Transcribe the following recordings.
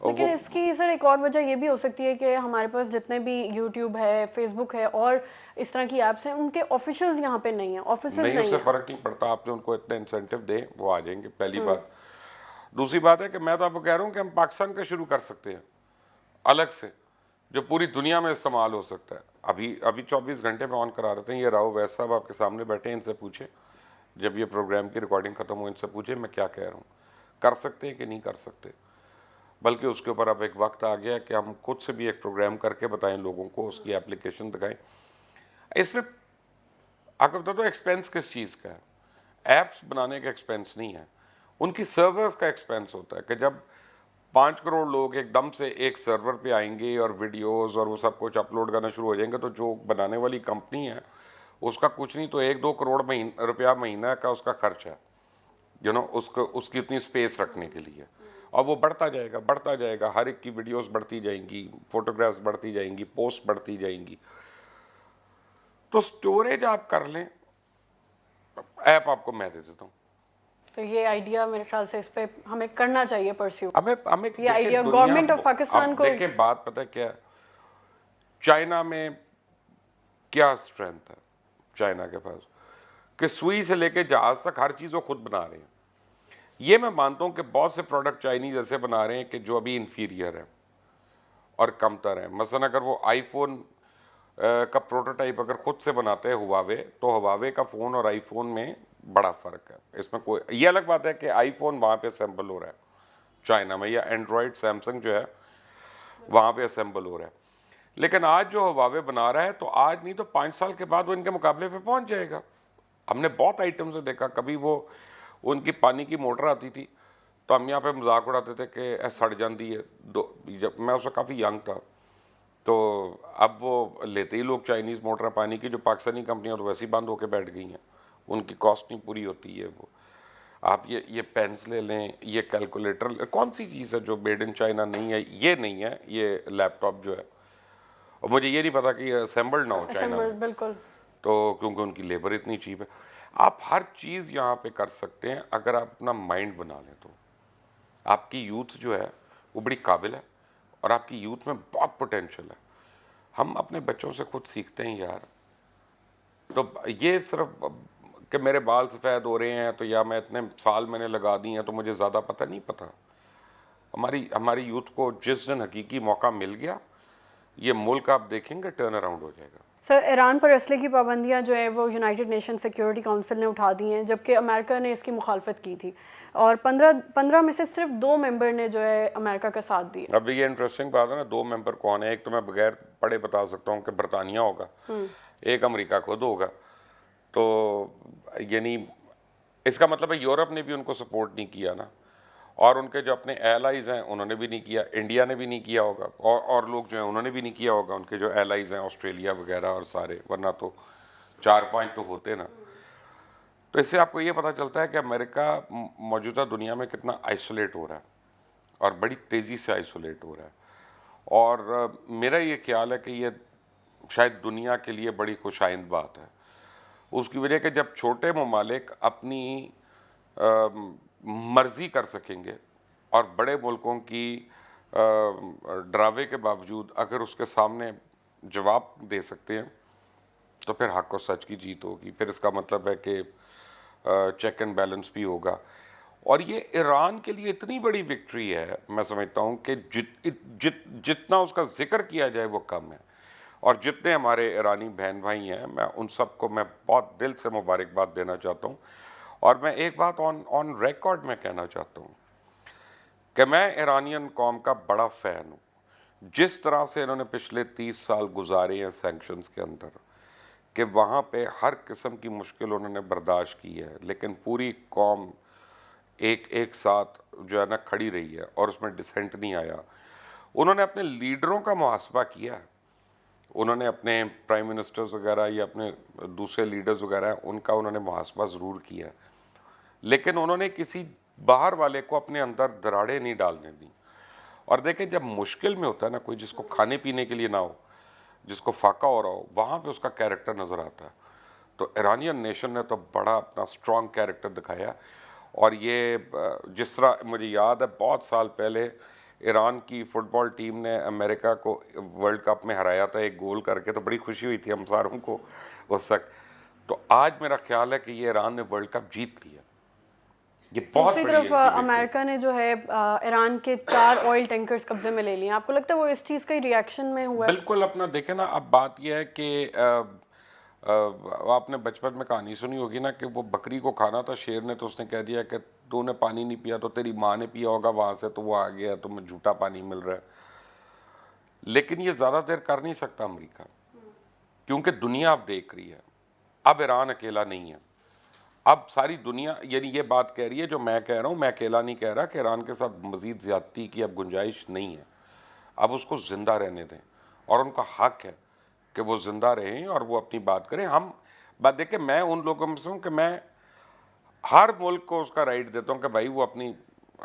لیکن اس کی سر ایک اور وجہ یہ بھی ہو سکتی ہے کہ ہمارے پاس جتنے بھی یوٹیوب ہے، فیس بک ہے اور اس طرح کی ایپس ہیں، ان کے آفیشلز یہاں پہ نہیں ہیں، آفیسز نہیں، اس نہیں سے ہیں. فرق نہیں پڑتا. آپ نے ان کو اتنے انسینٹیو دیں وہ آ جائیں گے، پہلی بات. دوسری بات ہے کہ میں تو آپ کو کہہ رہا ہوں کہ ہم پاکستان کا شروع کر سکتے ہیں الگ سے، جو پوری دنیا میں استعمال ہو سکتا ہے. ابھی 24 گھنٹے میں آن کرا رہے ہیں. یہ راؤ ویس صاحب آپ کے سامنے بیٹھے ہیں، ان سے پوچھیں، جب یہ پروگرام کی ریکارڈنگ ختم ہو ان سے پوچھیں میں کیا کہہ رہا ہوں. کر سکتے ہیں کہ نہیں کر سکتے. بلکہ اس کے اوپر اب ایک وقت آ گیا کہ ہم خود سے بھی ایک پروگرام کر کے بتائیں لوگوں کو، اس کی اپلیکیشن دکھائیں. اس میں آپ کو بتا دو ایکسپینس کس چیز کا ہے. ایپس بنانے کا ایکسپینس نہیں ہے، ان کی سرورز کا ایکسپینس ہوتا ہے کہ جب 5 کروڑ لوگ ایک دم سے ایک سرور پہ آئیں گے اور ویڈیوز اور وہ سب کچھ اپلوڈ کرنا شروع ہو جائیں گے، تو جو بنانے والی کمپنی ہے اس کا کچھ نہیں تو 1-2 کروڑ روپیہ مہینہ کا اس کا خرچ ہے، اس کی اتنی سپیس رکھنے کے لیے. اور وہ بڑھتا جائے گا بڑھتا جائے گا، ہر ایک کی ویڈیوز بڑھتی جائیں گی، فوٹوگرافس بڑھتی جائیں گی، پوسٹ بڑھتی جائیں گی. تو سٹوریج آپ کر لیں، ایپ آپ کو میں دے دیتا ہوں. تو یہ آئیڈیا میرے خیال سے اس پہ ہمیں کرنا چاہیے پرسیو. ہمیں یہ دیکھیں آئیڈیا دنیا، گورنمنٹ آف پاکستان اب کو. دیکھیں بات پتہ کیا ہے، چائنا میں کیا اسٹرینتھ ہے چائنا کے پاس کہ سوئی سے لے کے جہاز تک ہر چیز وہ خود بنا رہے ہیں. یہ میں مانتا ہوں کہ بہت سے پروڈکٹ چائنیز ایسے بنا رہے ہیں کہ جو ابھی انفیریئر ہے اور کمتر ہے. مثلا اگر وہ آئی فون کا پروٹوٹائپ اگر خود سے بناتے ہیں ہواوے، تو ہواوے کا فون اور آئی فون میں بڑا فرق ہے. اس میں کوئی، یہ الگ بات ہے کہ آئی فون وہاں پہ اسمبل ہو رہا ہے چائنا میں، یا اینڈرائڈ سیمسنگ جو ہے وہاں پہ اسمبل ہو رہا ہے. لیکن آج جو ہواوے بنا رہا ہے تو آج نہیں تو 5 سال کے بعد وہ ان کے مقابلے پہ پہنچ جائے گا. ہم نے بہت آئٹم سے دیکھا، کبھی وہ ان کی پانی کی موٹر آتی تھی تو ہم یہاں پہ مذاق اڑاتے تھے کہ سڑ جاندی ہے. جب میں اس وقت کافی ینگ تھا تو اب وہ لیتے ہی لوگ چائنیز موٹر پانی کی، جو پاکستانی کمپنیاں تو ویسے ہی بند ہو کے بیٹھ گئی ہیں، ان کی کاسٹ نہیں پوری ہوتی ہے. وہ آپ یہ پینس لے لیں، یہ کیلکولیٹر، کون سی چیز ہے جو میڈ ان چائنا نہیں ہے؟ یہ نہیں ہے یہ لیپ ٹاپ جو ہے. اور مجھے یہ نہیں پتا کہ یہ اسمبلڈ نہ ہو چائنا میں، بالکل. تو کیونکہ ان کی لیبر اتنی چیپ ہے. آپ ہر چیز یہاں پہ کر سکتے ہیں اگر آپ اپنا مائنڈ بنا لیں. تو آپ کی یوتھ جو ہے وہ بڑی قابل ہے اور آپ کی یوتھ میں بہت پوٹینشیل ہے. ہم اپنے بچوں سے خود سیکھتے ہیں یار. تو یہ صرف کہ میرے بال سفید ہو رہے ہیں تو یا میں اتنے سال میں نے لگا دی ہیں تو مجھے زیادہ پتہ نہیں پتا. ہماری یوتھ کو جس دن حقیقی موقع مل گیا، یہ ملک آپ دیکھیں گے ٹرن اراؤنڈ ہو جائے گا. سر، ایران پر اسلحے کی پابندیاں جو ہے وہ یونائٹڈ نیشن سیکیورٹی کونسل نے اٹھا دی ہیں، جبکہ امریکہ نے اس کی مخالفت کی تھی اور 15 میں سے صرف 2 ممبر نے جو ہے امریکہ کا ساتھ دیا. اب یہ انٹرسٹنگ بات ہے نا، 2 ممبر کون ہیں؟ ایک تو میں بغیر پڑھے بتا سکتا ہوں کہ برطانیہ ہوگا، ایک امریکہ خود ہوگا. تو یعنی اس کا مطلب ہے یورپ نے بھی ان کو سپورٹ نہیں کیا نا، اور ان کے جو اپنے ایلائز ہیں انہوں نے بھی نہیں کیا، انڈیا نے بھی نہیں کیا ہوگا، اور لوگ جو ہیں انہوں نے بھی نہیں کیا ہوگا، ان کے جو ایلائز ہیں آسٹریلیا وغیرہ اور سارے، ورنہ تو 4-5 تو ہوتے نا. تو اس سے آپ کو یہ پتہ چلتا ہے کہ امریکہ موجودہ دنیا میں کتنا آئسولیٹ ہو رہا ہے اور بڑی تیزی سے آئسولیٹ ہو رہا ہے. اور میرا یہ خیال ہے کہ یہ شاید دنیا کے لیے بڑی خوشائند بات ہے، اس کی وجہ کہ جب چھوٹے ممالک اپنی مرضی کر سکیں گے اور بڑے ملکوں کی ڈراوے کے باوجود اگر اس کے سامنے جواب دے سکتے ہیں تو پھر حق و سچ کی جیت ہوگی. پھر اس کا مطلب ہے کہ چیک اینڈ بیلنس بھی ہوگا. اور یہ ایران کے لیے اتنی بڑی وکٹری ہے، میں سمجھتا ہوں کہ جتنا اس کا ذکر کیا جائے وہ کم ہے. اور جتنے ہمارے ایرانی بہن بھائی ہیں، میں ان سب کو میں بہت دل سے مبارکباد دینا چاہتا ہوں. اور میں ایک بات آن ریکارڈ میں کہنا چاہتا ہوں کہ میں ایرانین قوم کا بڑا فین ہوں. جس طرح سے انہوں نے پچھلے 30 سال گزارے ہیں سینکشنز کے اندر، کہ وہاں پہ ہر قسم کی مشکل انہوں نے برداشت کی ہے، لیکن پوری قوم ایک ساتھ جو ہے نا کھڑی رہی ہے اور اس میں ڈسینٹ نہیں آیا. انہوں نے اپنے لیڈروں کا محاسبہ کیا ہے، انہوں نے اپنے پرائم منسٹرز وغیرہ یا اپنے دوسرے لیڈرز وغیرہ ان کا انہوں نے محاسبہ ضرور کیا، لیکن انہوں نے کسی باہر والے کو اپنے اندر دراڑیں نہیں ڈالنے دیں. اور دیکھیں جب مشکل میں ہوتا ہے نا، کوئی جس کو کھانے پینے کے لیے نہ ہو، جس کو فاقہ ہو رہا ہو، وہاں پہ اس کا کیریکٹر نظر آتا ہے. تو ایرانین نیشن نے تو بڑا اپنا سٹرونگ کیریکٹر دکھایا. اور یہ جس طرح مجھے یاد ہے بہت سال پہلے ایران کی فٹ بال ٹیم نے امریکہ کو ورلڈ کپ میں ہرایا تھا 1 گول کر کے, تو بڑی خوشی ہوئی تھی ہم ساروں کو اس وقت. تو آج میرا خیال ہے کہ یہ ایران نے ورلڈ کپ جیت لیا. یہ بہت دوسری بڑی طرف ultimate امریکہ نے جو ہے ایران کے 4 آئل ٹینکرز قبضے میں لے لیے. آپ کو لگتا ہے وہ اس چیز کا ہی ریئیکشن میں ہوا ہے؟ بالکل. اپنا دیکھیں نا, اب بات یہ ہے کہ آپ نے بچپن میں کہانی سنی ہوگی نا کہ وہ بکری کو کھانا تھا شیر نے, تو اس نے کہہ دیا کہ تو نے پانی نہیں پیا تو تیری ماں نے پیا ہوگا وہاں سے, تو وہ آ گیا, تمہیں جھوٹا پانی مل رہا ہے. لیکن یہ زیادہ دیر کر نہیں سکتا امریکہ, کیونکہ دنیا اب دیکھ رہی ہے. اب ایران اکیلا نہیں ہے, اب ساری دنیا یعنی یہ بات کہہ رہی ہے جو میں کہہ رہا ہوں, میں اکیلا نہیں کہہ رہا, کہ ایران کے ساتھ مزید زیادتی کی اب گنجائش نہیں ہے. اب اس کو زندہ رہنے دیں, اور ان کا حق ہے کہ وہ زندہ رہیں اور وہ اپنی بات کریں. ہم بات دیکھیں, میں ان لوگوں میں سے ہوں کہ میں ہر ملک کو اس کا رائٹ دیتا ہوں کہ بھائی وہ اپنی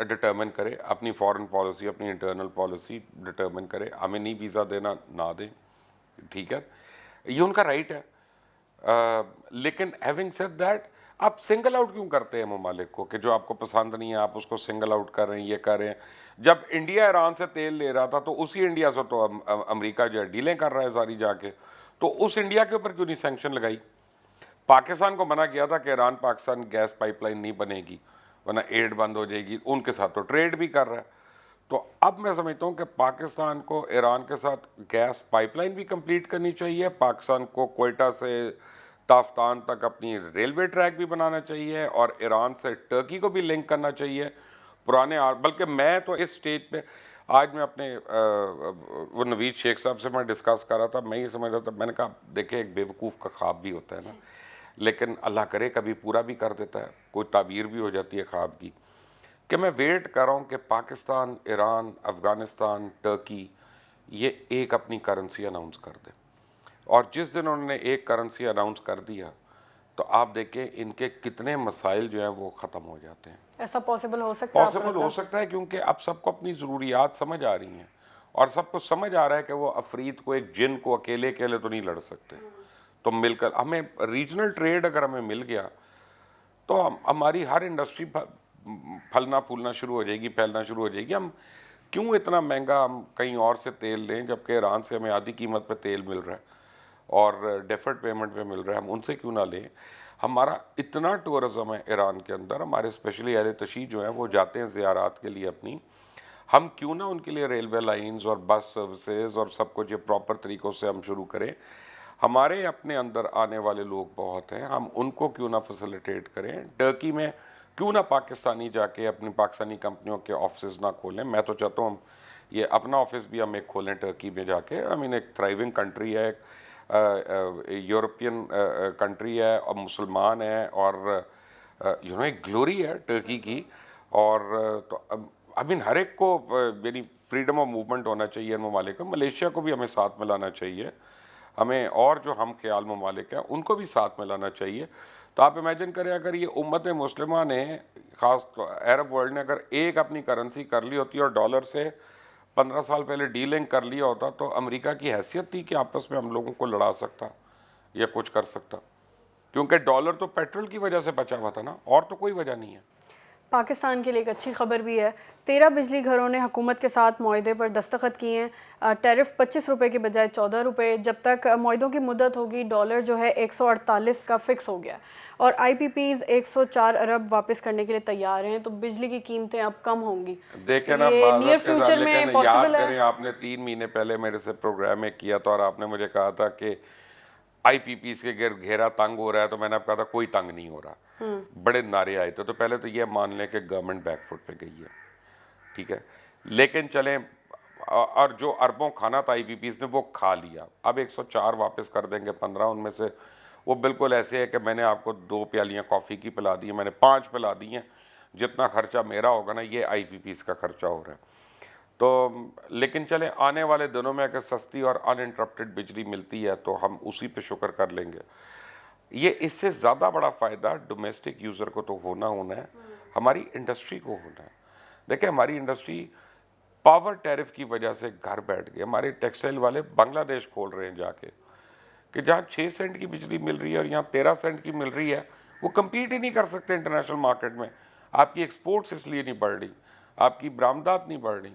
ڈٹرمن کرے, اپنی فارن پالیسی, اپنی انٹرنل پالیسی ڈٹرمن کرے. ہمیں نہیں ویزا دینا, نہ دیں, ٹھیک ہے, یہ ان کا رائٹ ہے. لیکن ہیونگ سیڈ دیٹ, آپ سنگل آؤٹ کیوں کرتے ہیں ممالک کو کہ جو آپ کو پسند نہیں ہے آپ اس کو سنگل آؤٹ کر رہے ہیں, یہ کر رہے ہیں. جب انڈیا ایران سے تیل لے رہا تھا تو اسی انڈیا سے تو امریکہ جو ہے ڈیلیں کر رہا ہے ساری جا کے, تو اس انڈیا کے اوپر کیوں نہیں سینکشن لگائی؟ پاکستان کو منع کیا تھا کہ Iran Pakistan gas pipeline نہیں بنے گی ورنہ ایڈ بند ہو جائے گی. ان کے ساتھ تو ٹریڈ بھی کر رہا ہے. تو اب میں سمجھتا ہوں کہ پاکستان کو ایران کے ساتھ گیس پائپ لائن بھی کمپلیٹ کرنی چاہیے, پاکستان کو کوئٹہ سے تافتان تک اپنی ریلوے ٹریک بھی بنانا چاہیے, اور ایران سے ٹرکی کو بھی لنک کرنا چاہیے پرانے. بلکہ میں تو اس سٹیج پہ آج میں اپنے وہ نوید شیخ صاحب سے میں ڈسکس کر رہا تھا, میں یہ سمجھ رہا تھا, میں نے کہا دیکھیں ایک بیوقوف کا خواب بھی ہوتا ہے نا, لیکن اللہ کرے کبھی پورا بھی کر دیتا ہے, کوئی تعبیر بھی ہو جاتی ہے خواب کی, کہ میں ویٹ کر رہا ہوں کہ پاکستان, ایران, افغانستان, ٹرکی یہ ایک اپنی کرنسی اناؤنس کر دے. اور جس دن انہوں نے ایک کرنسی اناؤنس کر دیا تو آپ دیکھیں ان کے کتنے مسائل جو ہیں وہ ختم ہو جاتے ہیں. ایسا پاسبل ہو سکتا ہے؟ پاسبل ہو سکتا ہے, کیونکہ اب سب کو اپنی ضروریات سمجھ آ رہی ہیں, اور سب کو سمجھ آ رہا ہے کہ وہ افریت کو, ایک جن کو اکیلے تو نہیں لڑ سکتے. تو مل کر ہمیں ریجنل ٹریڈ اگر ہمیں مل گیا تو ہماری ہر انڈسٹری پھلنا پھولنا شروع ہو جائے گی, پھیلنا شروع ہو جائے گی. ہم کیوں اتنا مہنگا ہم کہیں اور سے تیل لیں جبکہ ایران سے ہمیں آدھی قیمت پہ تیل مل رہا ہے اور ڈیفرڈ پیمنٹ پہ مل رہا ہے, ہم ان سے کیوں نہ لیں؟ ہمارا اتنا ٹورزم ہے ایران کے اندر, ہمارے اسپیشلی اہل تشیع جو ہیں وہ جاتے ہیں زیارات کے لیے اپنی, ہم کیوں نہ ان کے لیے ریلوے لائنز اور بس سروسز اور سب کچھ یہ پراپر طریقوں سے ہم شروع کریں. ہمارے اپنے اندر آنے والے لوگ بہت ہیں, ہم ان کو کیوں نہ فیسیلیٹیٹ کریں. ٹرکی میں کیوں نہ پاکستانی جا کے اپنی پاکستانی کمپنیوں کے آفسز نہ کھولیں. میں تو چاہتا ہوں یہ اپنا آفس بھی ہم ایک کھولیں ٹرکی میں جا کے. آئی مین ایک تھرائیونگ کنٹری ہے, یورپین کنٹری ہے, اور مسلمان ہے, اور ایک گلوری ہے ٹرکی کی. اور تو آئی مین ہر ایک کو یعنی فریڈم آف موومنٹ ہونا چاہیے ان ممالک میں. ملیشیا کو بھی ہمیں ساتھ میں لانا چاہیے, ہمیں اور جو ہم خیال ممالک ہیں ان کو بھی ساتھ میں لانا چاہیے. تو آپ امیجن کریں اگر یہ امت مسلمہ نے, خاص عرب ورلڈ نے, اگر ایک اپنی کرنسی کر لی ہوتی اور ڈالر سے 15 سال پہلے ڈیلنگ کر لیا ہوتا, تو امریکہ کی حیثیت تھی کہ آپس میں ہم لوگوں کو لڑا سکتا یا کچھ کر سکتا, کیونکہ ڈالر تو پیٹرول کی وجہ سے بچا ہوا تھا نا, اور تو کوئی وجہ نہیں ہے. پاکستان کے لیے ایک اچھی خبر بھی ہے, 13 بجلی گھروں نے حکومت کے ساتھ معاہدے پر دستخط کیے ہیں. ٹیرف 25 روپے کے بجائے 14 روپے. جب تک معاہدوں کی مدت ہوگی ڈالر جو ہے 148 کا فکس ہو گیا, اور آئی پی پیز 104 ارب واپس کرنے کے لیے تیار ہیں. تو بجلی کی قیمتیں اب کم ہوں گی. دیکھیں نا, نیئر فیوچر میں لیکن یاد پاسبل ہے؟ کریں آپ نے 3 مہینے پہلے میرے سے پروگرام میں کیا تھا اور آپ نے مجھے کہا تھا کہ آئی پی پیز کے گھیرا تنگ ہو رہا ہے, تو میں نے آپ کہا تھا کوئی تنگ نہیں ہو رہا. بڑے نعرے آئے تھے. تو پہلے تو یہ مان لیں کہ گورنمنٹ بیک فٹ پہ گئی ہے, ٹھیک ہے, لیکن چلیں, اور جو اربوں کھانا تھا آئی پی پیز نے وہ کھا لیا. اب 104 واپس کر دیں گے, 15 ان میں سے وہ بالکل ایسے ہے کہ میں نے آپ کو 2 پیالیاں کافی کی پلا دی ہیں, میں نے 5 پلا دی ہیں. جتنا خرچہ میرا ہوگا نا یہ آئی پی پیز کا خرچہ ہو رہا ہے. تو لیکن چلیں آنے والے دنوں میں اگر سستی اور ان انٹرپٹڈ بجلی ملتی ہے تو ہم اسی پہ شکر کر لیں گے. یہ اس سے زیادہ بڑا فائدہ ڈومیسٹک یوزر کو تو ہونا ہے, ہماری انڈسٹری کو ہونا ہے. دیکھیں ہماری انڈسٹری پاور ٹیرف کی وجہ سے گھر بیٹھ گئے. ہمارے ٹیکسٹائل والے بنگلہ دیش کھول رہے ہیں جا کے, کہ جہاں 6 سینٹ کی بجلی مل رہی ہے اور یہاں 13 سینٹ کی مل رہی ہے, وہ کمپیٹ ہی نہیں کر سکتے انٹرنیشنل مارکیٹ میں. آپ کی ایکسپورٹس اس لیے نہیں بڑھ رہی, آپ کی برآمدات نہیں بڑھ رہی.